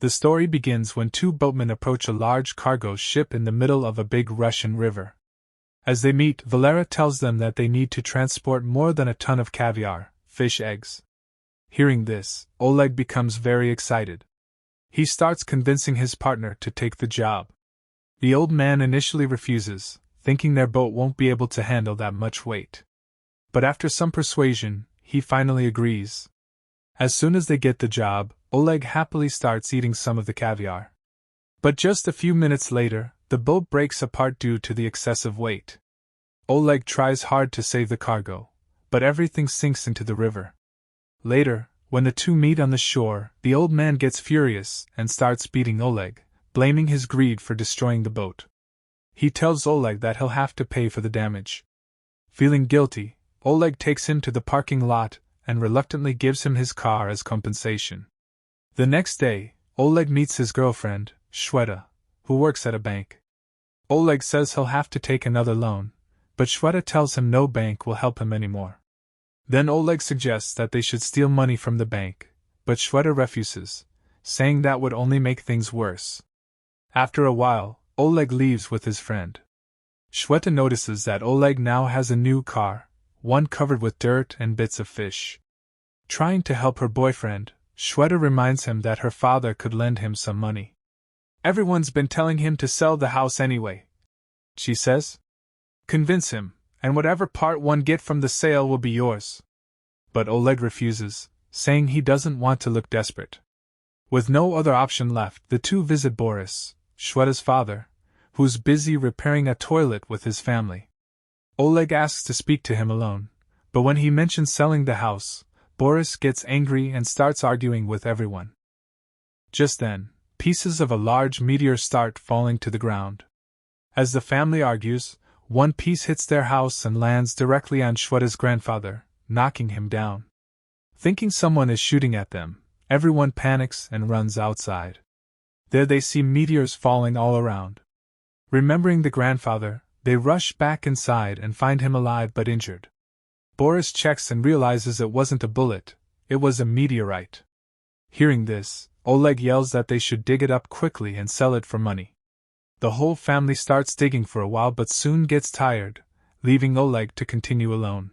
The story begins when two boatmen approach a large cargo ship in the middle of a big Russian river. As they meet, Valera tells them that they need to transport more than a ton of caviar, fish eggs. Hearing this, Oleg becomes very excited. He starts convincing his partner to take the job. The old man initially refuses, thinking their boat won't be able to handle that much weight. But after some persuasion, he finally agrees. As soon as they get the job, Oleg happily starts eating some of the caviar. But just a few minutes later, the boat breaks apart due to the excessive weight. Oleg tries hard to save the cargo, but everything sinks into the river. Later, when the two meet on the shore, the old man gets furious and starts beating Oleg, blaming his greed for destroying the boat. He tells Oleg that he'll have to pay for the damage. Feeling guilty, Oleg takes him to the parking lot and reluctantly gives him his car as compensation. The next day, Oleg meets his girlfriend, Shweta, who works at a bank. Oleg says he'll have to take another loan, but Shweta tells him no bank will help him anymore. Then Oleg suggests that they should steal money from the bank, but Shweta refuses, saying that would only make things worse. After a while, Oleg leaves with his friend. Shweta notices that Oleg now has a new car, one covered with dirt and bits of fish. Trying to help her boyfriend, Shweta reminds him that her father could lend him some money. Everyone's been telling him to sell the house anyway, she says. Convince him, and whatever part one get from the sale will be yours. But Oleg refuses, saying he doesn't want to look desperate. With no other option left, the two visit Boris, Shweta's father, who's busy repairing a toilet with his family. Oleg asks to speak to him alone, but when he mentions selling the house, Boris gets angry and starts arguing with everyone. Just then, pieces of a large meteor start falling to the ground. As the family argues, one piece hits their house and lands directly on Shweta's grandfather, knocking him down. Thinking someone is shooting at them, everyone panics and runs outside. There they see meteors falling all around. Remembering the grandfather, they rush back inside and find him alive but injured. Boris checks and realizes it wasn't a bullet, it was a meteorite. Hearing this, Oleg yells that they should dig it up quickly and sell it for money. The whole family starts digging for a while but soon gets tired, leaving Oleg to continue alone.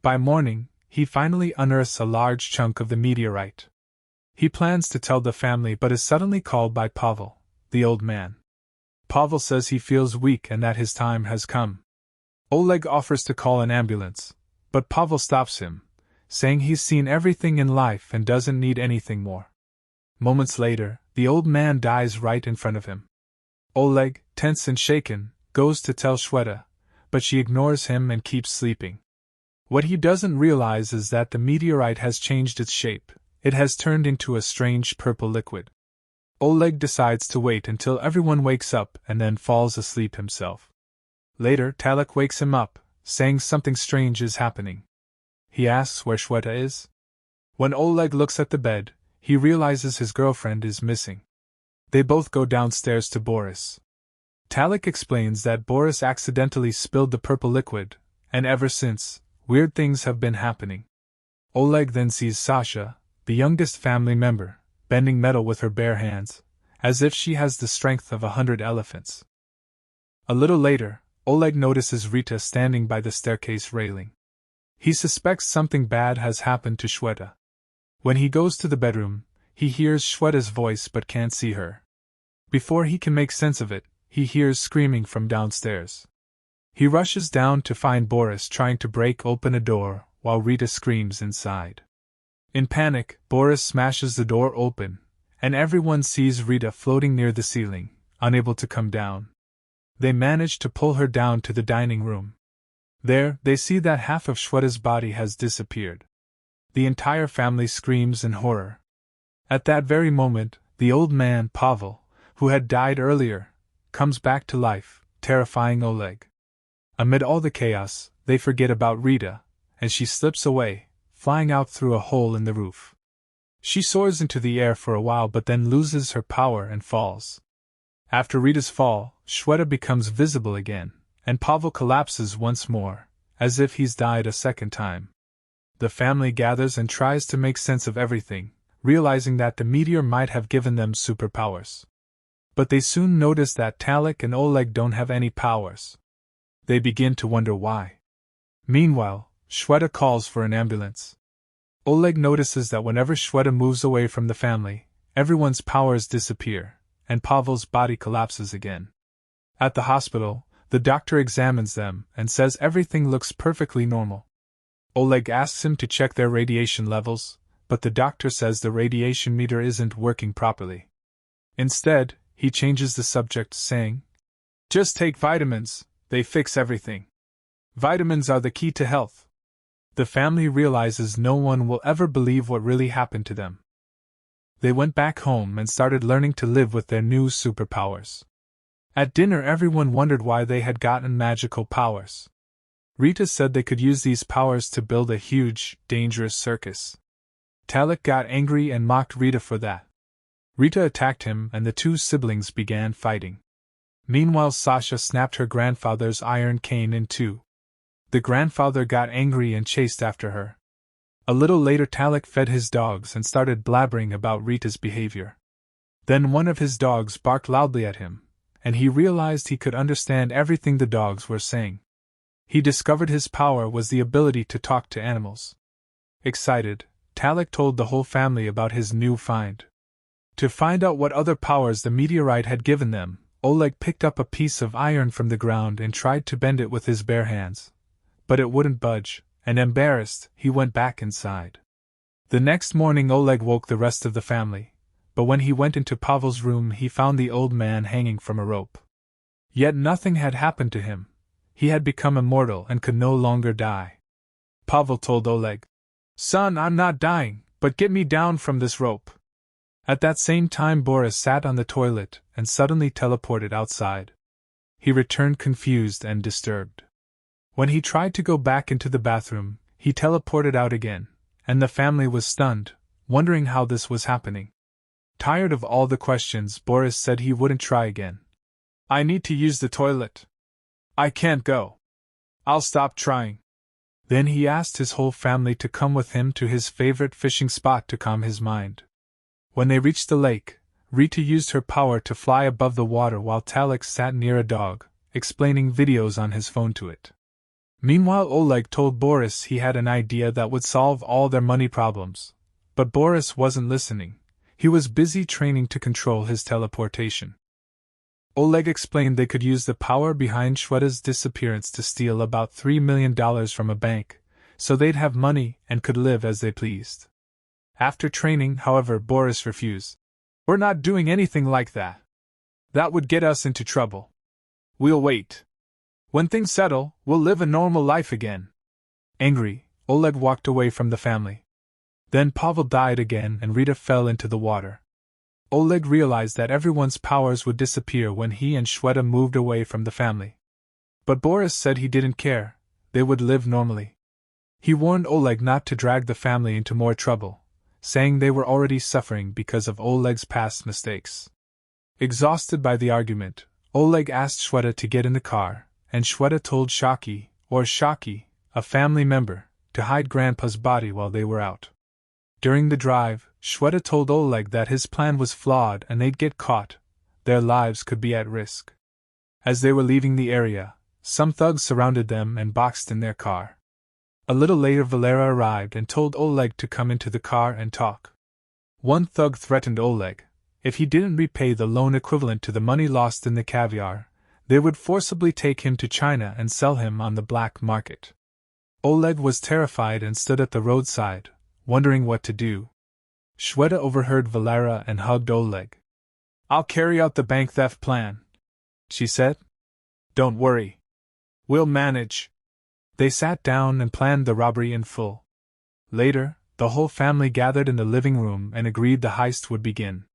By morning, he finally unearths a large chunk of the meteorite. He plans to tell the family but is suddenly called by Pavel, the old man. Pavel says he feels weak and that his time has come. Oleg offers to call an ambulance, but Pavel stops him, saying he's seen everything in life and doesn't need anything more. Moments later, the old man dies right in front of him. Oleg, tense and shaken, goes to tell Shweta, but she ignores him and keeps sleeping. What he doesn't realize is that the meteorite has changed its shape. It has turned into a strange purple liquid. Oleg decides to wait until everyone wakes up and then falls asleep himself. Later, Talek wakes him up, saying something strange is happening. He asks where Shweta is. When Oleg looks at the bed, he realizes his girlfriend is missing. They both go downstairs to Boris. Talek explains that Boris accidentally spilled the purple liquid, and ever since, weird things have been happening. Oleg then sees Sasha, the youngest family member, bending metal with her bare hands, as if she has the strength of 100 elephants. A little later, Oleg notices Rita standing by the staircase railing. He suspects something bad has happened to Shweta. When he goes to the bedroom, he hears Shweta's voice but can't see her. Before he can make sense of it, he hears screaming from downstairs. He rushes down to find Boris trying to break open a door while Rita screams inside. In panic, Boris smashes the door open, and everyone sees Rita floating near the ceiling, unable to come down. They manage to pull her down to the dining room. There, they see that half of Shweta's body has disappeared. The entire family screams in horror. At that very moment, the old man, Pavel, who had died earlier, comes back to life, terrifying Oleg. Amid all the chaos, they forget about Rita, and she slips away, flying out through a hole in the roof. She soars into the air for a while but then loses her power and falls. After Rita's fall, Shweta becomes visible again, and Pavel collapses once more, as if he's died a second time. The family gathers and tries to make sense of everything, realizing that the meteor might have given them superpowers. But they soon notice that Talik and Oleg don't have any powers. They begin to wonder why. Meanwhile, Shweta calls for an ambulance. Oleg notices that whenever Shweta moves away from the family, everyone's powers disappear, and Pavel's body collapses again. At the hospital, the doctor examines them and says everything looks perfectly normal. Oleg asks him to check their radiation levels, but the doctor says the radiation meter isn't working properly. Instead, he changes the subject, saying, "Just take vitamins, they fix everything. Vitamins are the key to health." The family realizes no one will ever believe what really happened to them. They went back home and started learning to live with their new superpowers. At dinner, everyone wondered why they had gotten magical powers. Rita said they could use these powers to build a huge, dangerous circus. Talik got angry and mocked Rita for that. Rita attacked him and the two siblings began fighting. Meanwhile, Sasha snapped her grandfather's iron cane in two. The grandfather got angry and chased after her. A little later, Talik fed his dogs and started blabbering about Rita's behavior. Then one of his dogs barked loudly at him, and he realized he could understand everything the dogs were saying. He discovered his power was the ability to talk to animals. Excited, Talik told the whole family about his new find. To find out what other powers the meteorite had given them, Oleg picked up a piece of iron from the ground and tried to bend it with his bare hands. But it wouldn't budge, and embarrassed, he went back inside. The next morning, Oleg woke the rest of the family, but when he went into Pavel's room, he found the old man hanging from a rope. Yet nothing had happened to him. He had become immortal and could no longer die. Pavel told Oleg, "Son, I'm not dying, but get me down from this rope." At that same time, Boris sat on the toilet and suddenly teleported outside. He returned confused and disturbed. When he tried to go back into the bathroom, he teleported out again, and the family was stunned, wondering how this was happening. Tired of all the questions, Boris said he wouldn't try again. "I need to use the toilet. I can't go. I'll stop trying." Then he asked his whole family to come with him to his favorite fishing spot to calm his mind. When they reached the lake, Rita used her power to fly above the water while Talik sat near a dog, explaining videos on his phone to it. Meanwhile, Oleg told Boris he had an idea that would solve all their money problems. But Boris wasn't listening. He was busy training to control his teleportation. Oleg explained they could use the power behind Shweta's disappearance to steal about $3 million from a bank, so they'd have money and could live as they pleased. After training, however, Boris refused. "We're not doing anything like that. That would get us into trouble. We'll wait. When things settle, we'll live a normal life again." Angry, Oleg walked away from the family. Then Pavel died again and Rita fell into the water. Oleg realized that everyone's powers would disappear when he and Shweta moved away from the family. But Boris said he didn't care, they would live normally. He warned Oleg not to drag the family into more trouble, saying they were already suffering because of Oleg's past mistakes. Exhausted by the argument, Oleg asked Shweta to get in the car, and Shweta told Shaki, a family member, to hide Grandpa's body while they were out. During the drive, Shweta told Oleg that his plan was flawed and they'd get caught, their lives could be at risk. As they were leaving the area, some thugs surrounded them and boxed in their car. A little later, Valera arrived and told Oleg to come into the car and talk. One thug threatened Oleg, if he didn't repay the loan equivalent to the money lost in the caviar, they would forcibly take him to China and sell him on the black market. Oleg was terrified and stood at the roadside, wondering what to do. Shweta overheard Valera and hugged Oleg. "I'll carry out the bank theft plan," she said. "Don't worry. We'll manage." They sat down and planned the robbery in full. Later, the whole family gathered in the living room and agreed the heist would begin.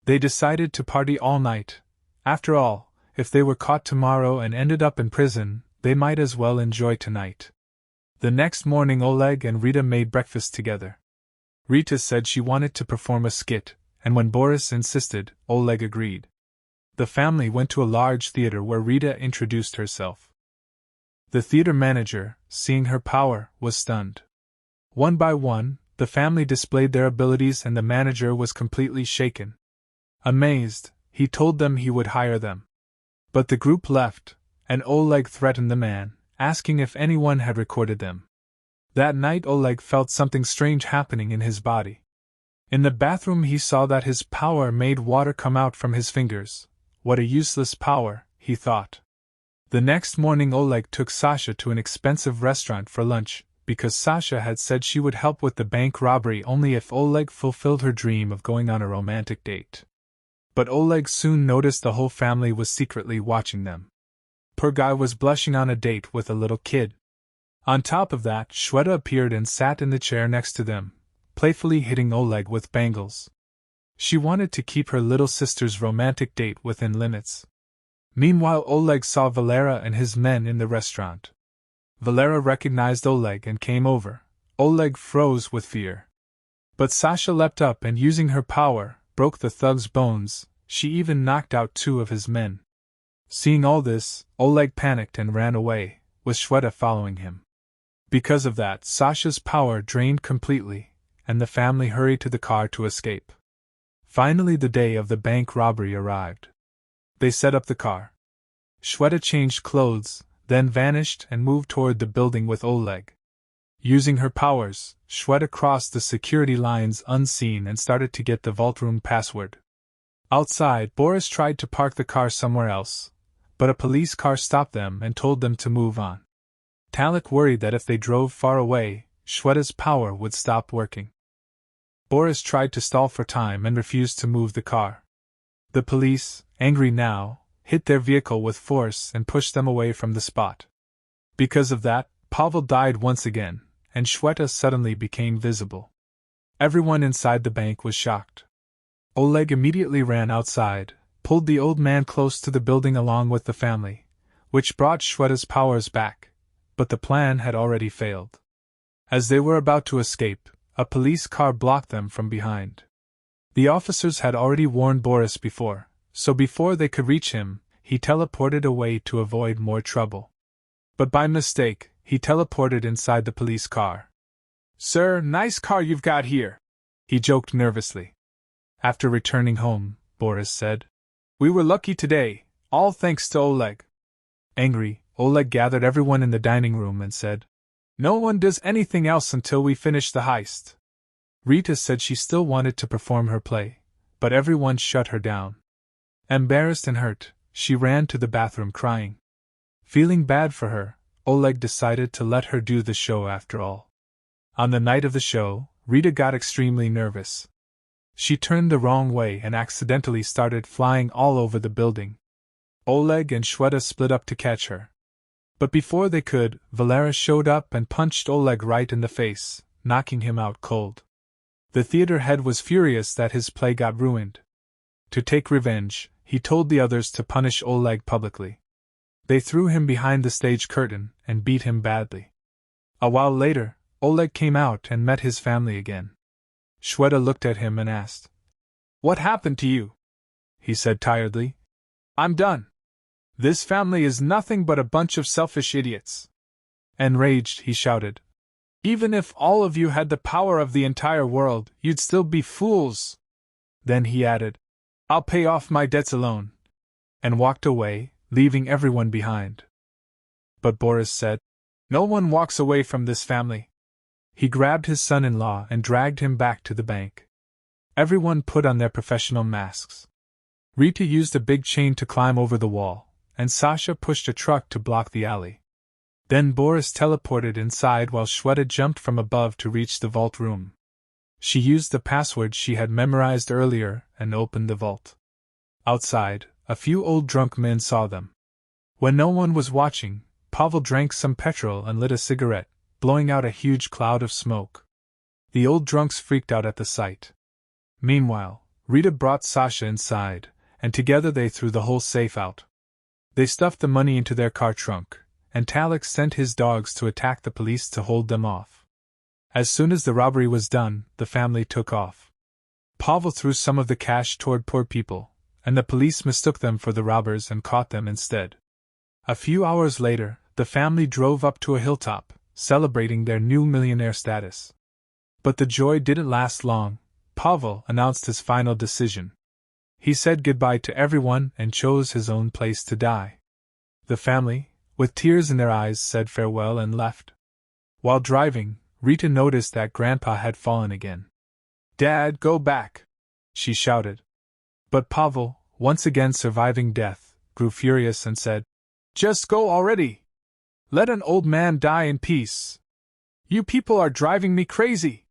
They decided to party all night. After all, if they were caught tomorrow and ended up in prison, they might as well enjoy tonight. The next morning, Oleg and Rita made breakfast together. Rita said she wanted to perform a skit, and when Boris insisted, Oleg agreed. The family went to a large theater where Rita introduced herself. The theater manager, seeing her power, was stunned. One by one, the family displayed their abilities and the manager was completely shaken. Amazed, he told them he would hire them. But the group left, and Oleg threatened the man, asking if anyone had recorded them. That night Oleg felt something strange happening in his body. In the bathroom he saw that his power made water come out from his fingers. What a useless power, he thought. The next morning Oleg took Sasha to an expensive restaurant for lunch, because Sasha had said she would help with the bank robbery only if Oleg fulfilled her dream of going on a romantic date. But Oleg soon noticed the whole family was secretly watching them. Poor guy was blushing on a date with a little kid. On top of that, Shweta appeared and sat in the chair next to them, playfully hitting Oleg with bangles. She wanted to keep her little sister's romantic date within limits. Meanwhile, Oleg saw Valera and his men in the restaurant. Valera recognized Oleg and came over. Oleg froze with fear. But Sasha leapt up and, using her power, broke the thug's bones. She even knocked out 2 of his men. Seeing all this, Oleg panicked and ran away, with Shweta following him. Because of that, Sasha's power drained completely, and the family hurried to the car to escape. Finally, the day of the bank robbery arrived. They set up the car. Shweta changed clothes, then vanished and moved toward the building with Oleg. Using her powers, Shweta crossed the security lines unseen and started to get the vault room password. Outside, Boris tried to park the car somewhere else, but a police car stopped them and told them to move on. Talik worried that if they drove far away, Shweta's power would stop working. Boris tried to stall for time and refused to move the car. The police, angry now, hit their vehicle with force and pushed them away from the spot. Because of that, Pavel died once again, and Shweta suddenly became visible. Everyone inside the bank was shocked. Oleg immediately ran outside, pulled the old man close to the building along with the family, which brought Shweta's powers back, but the plan had already failed. As they were about to escape, a police car blocked them from behind. The officers had already warned Boris before, so before they could reach him, he teleported away to avoid more trouble. But by mistake, he teleported inside the police car. "Sir, nice car you've got here," he joked nervously. After returning home, Boris said, "We were lucky today, all thanks to Oleg." Angry, Oleg gathered everyone in the dining room and said, "No one does anything else until we finish the heist." Rita said she still wanted to perform her play, but everyone shut her down. Embarrassed and hurt, she ran to the bathroom crying. Feeling bad for her, Oleg decided to let her do the show after all. On the night of the show, Rita got extremely nervous. She turned the wrong way and accidentally started flying all over the building. Oleg and Shweta split up to catch her. But before they could, Valera showed up and punched Oleg right in the face, knocking him out cold. The theater head was furious that his play got ruined. To take revenge, he told the others to punish Oleg publicly. They threw him behind the stage curtain and beat him badly. A while later, Oleg came out and met his family again. Shweta looked at him and asked, "What happened to you?" He said tiredly, "I'm done. This family is nothing but a bunch of selfish idiots." Enraged, he shouted, "Even if all of you had the power of the entire world, you'd still be fools." Then he added, "I'll pay off my debts alone," and walked away, leaving everyone behind. But Boris said, "No one walks away from this family." He grabbed his son-in-law and dragged him back to the bank. Everyone put on their professional masks. Rita used a big chain to climb over the wall, and Sasha pushed a truck to block the alley. Then Boris teleported inside while Shweta jumped from above to reach the vault room. She used the password she had memorized earlier and opened the vault. Outside, a few old drunk men saw them. When no one was watching, Pavel drank some petrol and lit a cigarette, blowing out a huge cloud of smoke. The old drunks freaked out at the sight. Meanwhile, Rita brought Sasha inside, and together they threw the whole safe out. They stuffed the money into their car trunk, and Talik sent his dogs to attack the police to hold them off. As soon as the robbery was done, the family took off. Pavel threw some of the cash toward poor people, and the police mistook them for the robbers and caught them instead. A few hours later, the family drove up to a hilltop, celebrating their new millionaire status. But the joy didn't last long. Pavel announced his final decision. He said goodbye to everyone and chose his own place to die. The family, with tears in their eyes, said farewell and left. While driving, Rita noticed that Grandpa had fallen again. "Dad, go back!" she shouted. But Pavel, once again surviving death, grew furious and said, "Just go already! Let an old man die in peace! You people are driving me crazy!"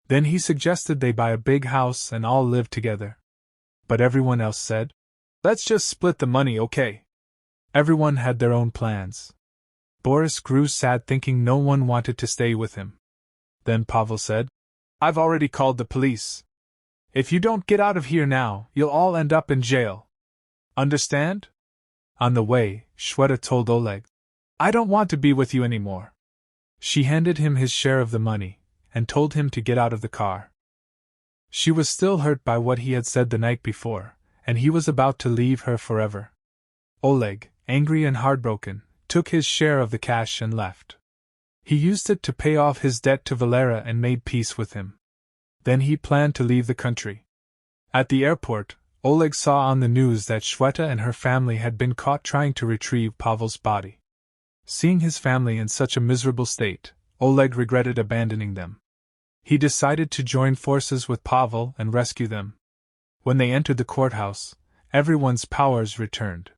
Then he suggested they buy a big house and all live together. But everyone else said, "Let's just split the money, okay?" Everyone had their own plans. Boris grew sad thinking no one wanted to stay with him. Then Pavel said, "I've already called the police. If you don't get out of here now, you'll all end up in jail. Understand?" On the way, Shweta told Oleg, "I don't want to be with you anymore." She handed him his share of the money, and told him to get out of the car. She was still hurt by what he had said the night before, and he was about to leave her forever. Oleg, angry and heartbroken, took his share of the cash and left. He used it to pay off his debt to Valera and made peace with him. Then he planned to leave the country. At the airport, Oleg saw on the news that Shweta and her family had been caught trying to retrieve Pavel's body. Seeing his family in such a miserable state, Oleg regretted abandoning them. He decided to join forces with Pavel and rescue them. When they entered the courthouse, everyone's powers returned.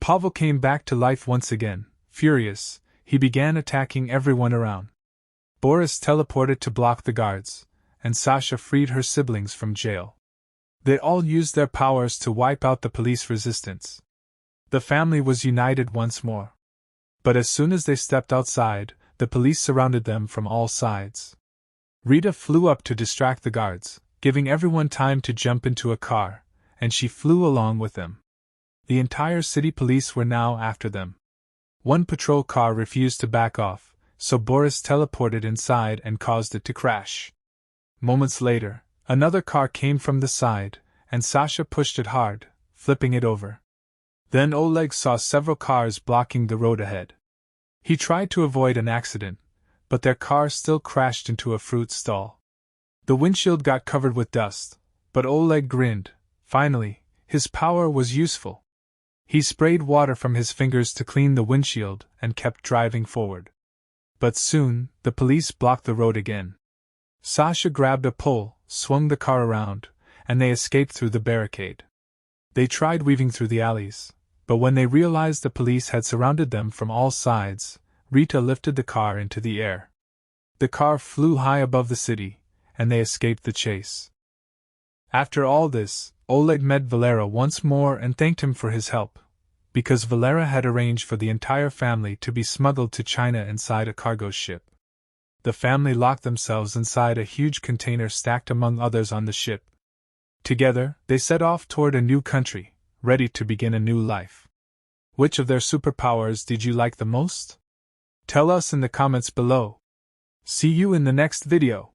Pavel came back to life once again. Furious, he began attacking everyone around. Boris teleported to block the guards, and Sasha freed her siblings from jail. They all used their powers to wipe out the police resistance. The family was united once more. But as soon as they stepped outside, the police surrounded them from all sides. Rita flew up to distract the guards, giving everyone time to jump into a car, and she flew along with them. The entire city police were now after them. One patrol car refused to back off, so Boris teleported inside and caused it to crash. Moments later, another car came from the side, and Sasha pushed it hard, flipping it over. Then Oleg saw several cars blocking the road ahead. He tried to avoid an accident, but their car still crashed into a fruit stall. The windshield got covered with dust, but Oleg grinned. Finally, his power was useful. He sprayed water from his fingers to clean the windshield and kept driving forward. But soon, the police blocked the road again. Sasha grabbed a pole, swung the car around, and they escaped through the barricade. They tried weaving through the alleys, but when they realized the police had surrounded them from all sides, Rita lifted the car into the air. The car flew high above the city, and they escaped the chase. After all this, Oleg met Valera once more and thanked him for his help, because Valera had arranged for the entire family to be smuggled to China inside a cargo ship. The family locked themselves inside a huge container stacked among others on the ship. Together, they set off toward a new country, ready to begin a new life. Which of their superpowers did you like the most? Tell us in the comments below. See you in the next video.